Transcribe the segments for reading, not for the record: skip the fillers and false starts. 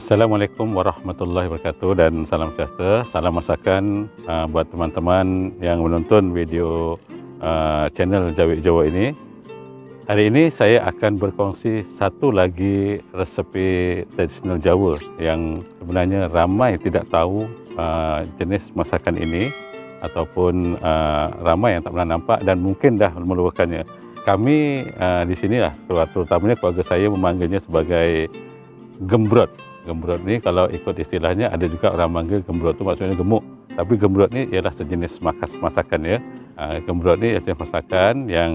Assalamualaikum warahmatullahi wabarakatuh dan salam sejahtera, salam masakan buat teman-teman yang menonton video channel Jawik Jawa ini. Hari ini saya akan berkongsi satu lagi resepi tradisional Jawa yang sebenarnya ramai tidak tahu jenis masakan ini ataupun ramai yang tak pernah nampak dan mungkin dah melupakannya. Kami di sinilah, terutamanya keluarga saya memanggilnya sebagai gembrot. Gembrot ni kalau ikut istilahnya ada juga orang manggil gembrot tu maksudnya gemuk. Tapi gembrot ni ialah sejenis masakan ya. Gembrot ni jenis masakan yang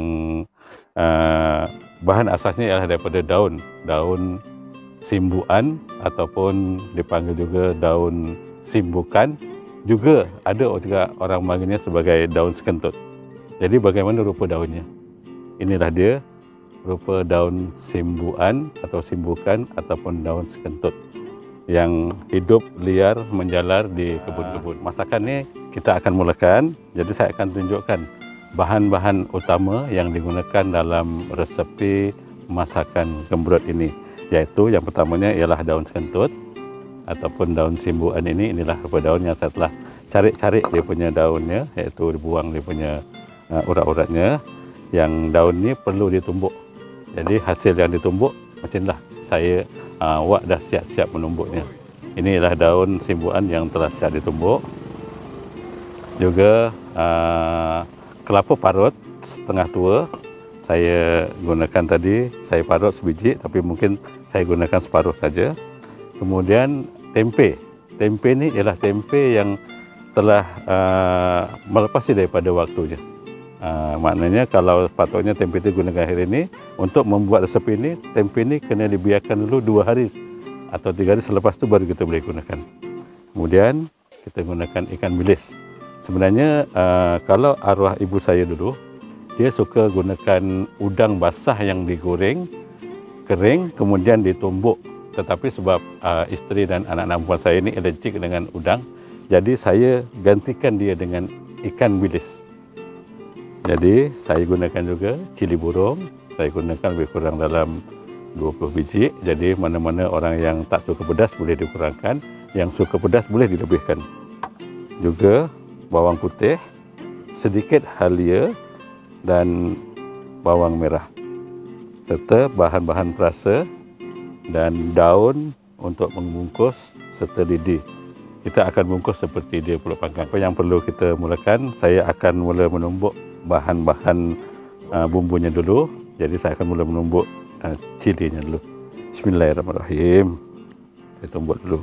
bahan asasnya ialah daripada daun simbuan ataupun dipanggil juga daun simbukan. Juga ada juga orang manggilnya sebagai daun sekentut. Jadi bagaimana rupa daunnya? Inilah dia rupa daun simbuan atau simbukan ataupun daun sekentut yang hidup liar menjalar di kebun-kebun. Masakan ni kita akan mulakan. Jadi saya akan tunjukkan bahan-bahan utama yang digunakan dalam resepi masakan gembrot ini. Yaitu yang pertamanya ialah daun sekentut ataupun daun simbuan ini. Inilah rupa daun yang saya telah cari-cari dia punya daunnya, iaitu dibuang dia punya urat-uratnya. Yang daun ni perlu ditumbuk. Jadi hasil yang ditumbuk macamlah saya wak dah siap-siap menumbuknya. Inilah daun simbuan yang telah siap ditumbuk. Juga kelapa parut setengah tua saya gunakan tadi. Saya parut sebiji tapi mungkin saya gunakan separuh saja. Kemudian tempe. Tempe ni ialah tempe yang telah melepasi daripada waktunya. Maknanya kalau patutnya tempe itu gunakan hari ini, untuk membuat resepi ini, tempe ini kena dibiarkan dulu 2 hari atau 3 hari selepas itu baru kita boleh gunakan. Kemudian kita gunakan ikan bilis. Sebenarnya kalau arwah ibu saya dulu, dia suka gunakan udang basah yang digoreng, kering, kemudian ditumbuk. Tetapi sebab isteri dan anak-anak perempuan saya ini alergik dengan udang, jadi saya gantikan dia dengan ikan bilis. Jadi saya gunakan juga cili burung, saya gunakan lebih kurang dalam 20 biji. Jadi mana-mana orang yang tak suka pedas boleh dikurangkan, yang suka pedas boleh dilebihkan. Juga bawang putih, sedikit halia dan bawang merah. Serta bahan-bahan perasa dan daun untuk membungkus serta lidi. Kita akan bungkus seperti dia pulut panggang. Apa yang perlu kita mulakan, saya akan mula menumbuk bahan-bahan bumbunya dulu. Jadi saya akan mula menumbuk cilinya dulu. Bismillahirrahmanirrahim. Saya tumbuk dulu.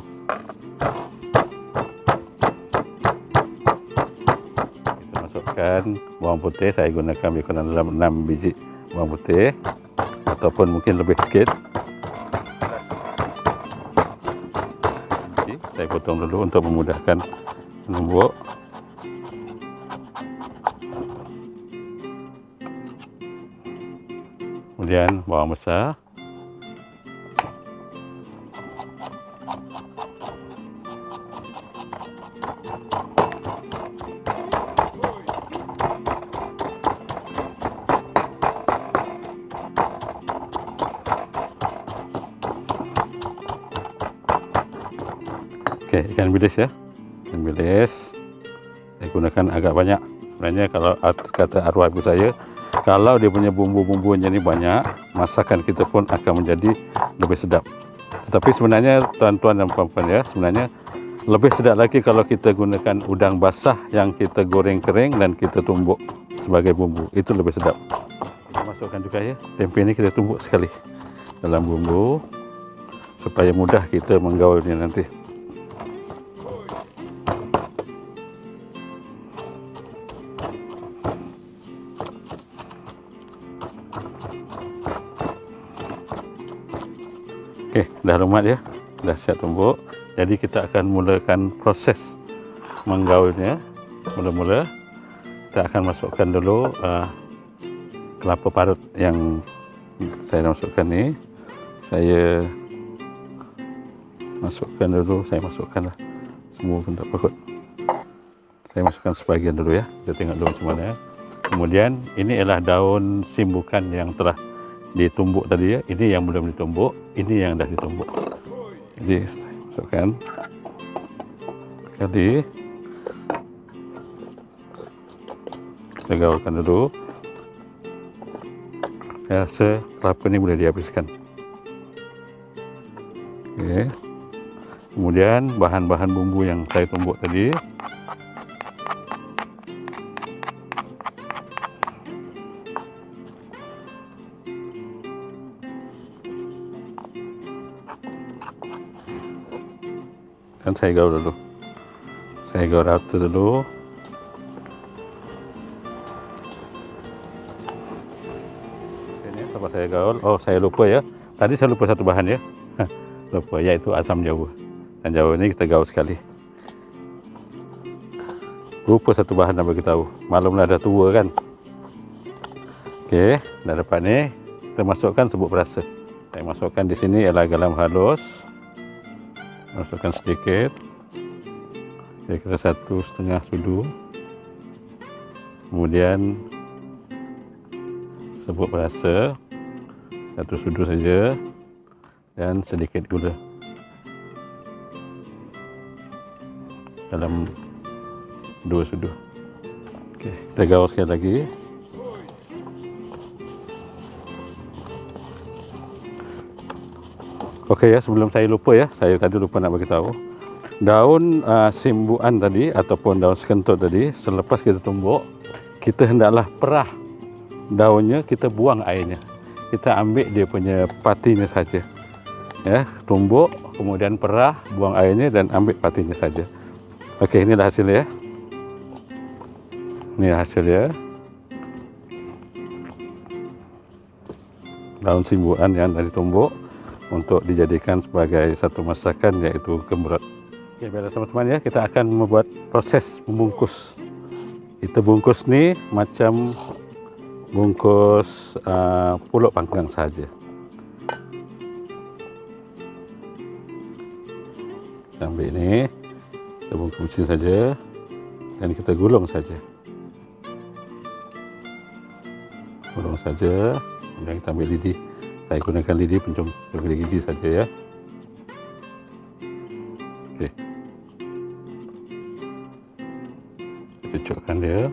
Kita masukkan bawang putih. Saya gunakan lebih kurang dalam 6 biji bawang putih ataupun mungkin lebih sikit. Saya potong dulu untuk memudahkan menumbuk. Kemudian bawang besar. Okey, ikan bilis ya. Ikan bilis saya gunakan agak banyak. Sebenarnya kalau kata arwah ibu saya, kalau dia punya bumbu-bumbunya ini banyak, masakan kita pun akan menjadi lebih sedap. Tetapi sebenarnya tuan-tuan dan puan-puan ya, sebenarnya lebih sedap lagi kalau kita gunakan udang basah yang kita goreng kering dan kita tumbuk sebagai bumbu. Itu lebih sedap. Kita masukkan juga ya, tempe ini kita tumbuk sekali dalam bumbu supaya mudah kita menggaulnya nanti. Okey, dah lumat ya, dah siap tumbuk. Jadi kita akan mulakan proses menggaulnya. Mula-mula kita akan masukkan dulu kelapa parut yang saya masukkan ni. Saya masukkanlah semua pun tak apa kot. Saya masukkan sebahagian dulu ya. Kita tengok dulu macam mana. Kemudian ini adalah daun simbukan yang telah ditumbuk tadi ya. Ini yang belum ditumbuk, ini yang dah ditumbuk. Jadi Masukkan sekali, kita gaulkan dulu. Saya rasa kelapa ni boleh dihabiskan. Okey. Kemudian bahan-bahan bumbu yang saya tumbuk tadi. Kan saya gaul dulu. Saya gaul rata dulu. Lepas saya gaul, oh saya lupa ya. Tadi saya lupa satu bahan ya. Lupa, iaitu asam jawa. Dan jawa ini kita gaul sekali. Lupa satu bahan nak bagi tahu. Maklumlah dah tua kan. Okey, dah dapat ni. Kita masukkan serbuk perasa. Saya masukkan di sini ialah garam halus. Masukkan sedikit. Kira-kira 1,5 sudu. Kemudian serbuk perasa 1 sudu saja dan sedikit gula dalam 2 sudu. Okey, kita gaul sekali lagi. Okey ya, sebelum saya lupa ya, saya tadi lupa nak bagi tahu. Daun simbuan tadi ataupun daun sekentut tadi, selepas kita tumbuk, kita hendaklah perah daunnya, kita buang airnya. Kita ambil dia punya patinya saja. Ya, tumbuk, kemudian perah, buang airnya dan ambil patinya saja. Okey, inilah hasilnya ya. Ini hasilnya. Daun simbuan yang dari tumbuk untuk dijadikan sebagai satu masakan, yaitu gemrot. Okey, baiklah teman-teman ya, kita akan membuat proses membungkus. Kita bungkus ni macam bungkus pulut panggang saja. Kita ambil ini, kita bungkusin saja dan kita gulung saja. Gulung saja, kemudian kita ambil lidi. Saya gunakan lidi pencung gigi saja ya. Okey. Kita cucukkan dia.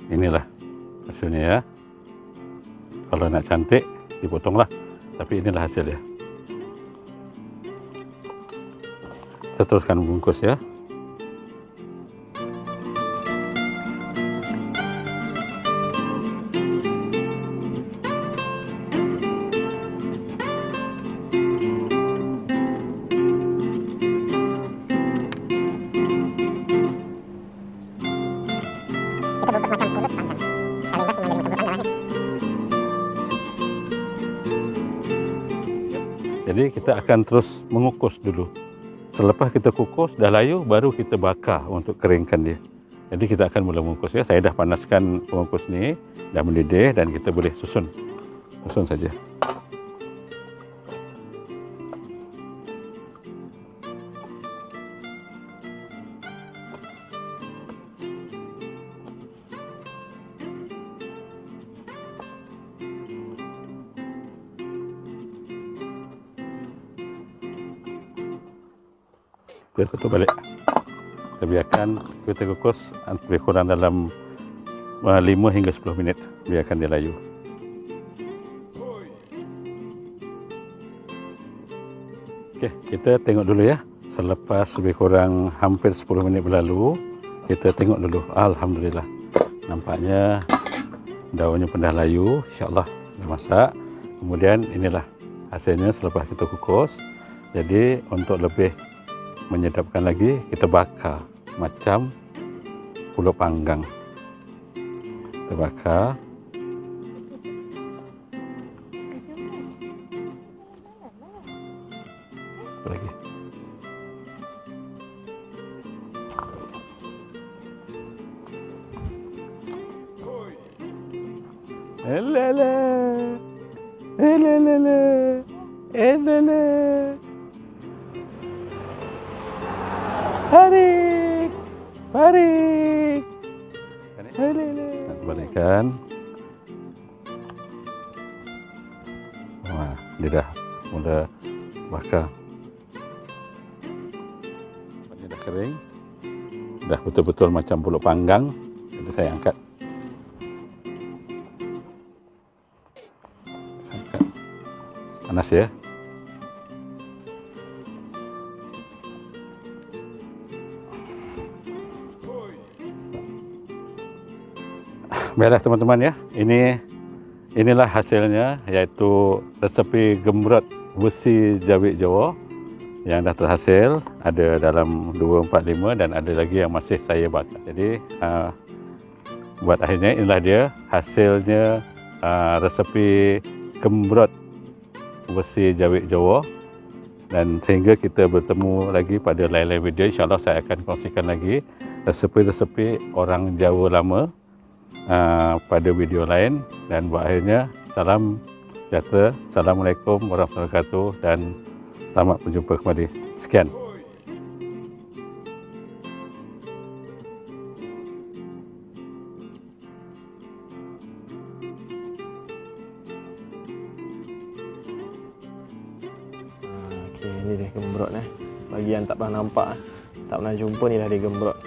Inilah hasilnya ya. Kalau nak cantik dipotonglah, tapi inilah hasilnya. Kita teruskan bungkus ya. Jadi kita akan terus mengukus dulu. Selepas kita kukus, dah layu, baru kita bakar untuk keringkan dia. Jadi kita akan mula mengukus ya. Saya dah panaskan pengukus ni, dah mendidih dan kita boleh susun. Susun saja. Kita tutup balik. Kita biarkan kita kukus lebih kurang dalam 5 hingga 10 minit. Biarkan dia layu. Okey, kita tengok dulu ya. Selepas lebih kurang hampir 10 minit berlalu, kita tengok dulu. Alhamdulillah. Nampaknya daunnya pun dah layu. InsyaAllah dah masak. Kemudian inilah hasilnya selepas kita kukus. Jadi untuk lebih menyedapkan lagi, kita bakar macam pulut panggang. Kita bakar. Apa lagi? Elele, elele, elele. Farik. Farik. Balikkan. Wah, dia dah mula bakar. Ini dah kering. Dah betul-betul macam pulut panggang. Jadi saya angkat. Panas ya. Baiklah teman-teman ya, inilah hasilnya, iaitu resepi gemrot besi jawik Jawa yang dah terhasil. Ada dalam 2, 4, 5 dan ada lagi yang masih saya bakar. Jadi buat akhirnya inilah dia hasilnya, resepi gemrot besi jawik Jawa. Dan sehingga kita bertemu lagi pada lain-lain video, insyaAllah saya akan kongsikan lagi resepi-resepi orang Jawa lama pada video lain. Dan buat akhirnya, salam sejahtera, Assalamualaikum warahmatullahi wabarakatuh dan selamat berjumpa kembali. Sekian. Okey, ni dia gemrot ni. Bagi yang tak pernah nampak, tak pernah jumpa, ni dah dia gemrot.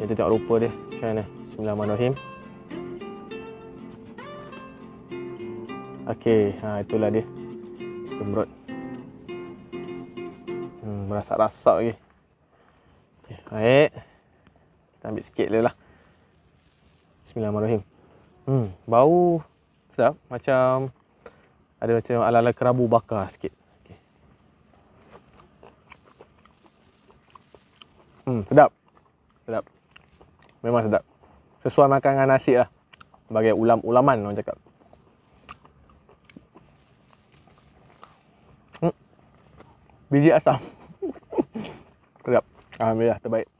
Kita tengok rupa dia macam mana. Bismillahirrahmanirrahim. Okey, itulah dia gemrot. Berasak-rasak lagi. Okay, baik. Kita ambil sikit dulu lah. Bismillahirrahmanirrahim. Bau sedap, macam ada macam ala-ala kerabu bakar sikit. Okay. Sedap. Sedap. Memang sedap. Sesuai makan dengan nasi lah. Sebagai ulam-ulaman orang cakap. Biji asam. Sedap. Alhamdulillah, terbaik.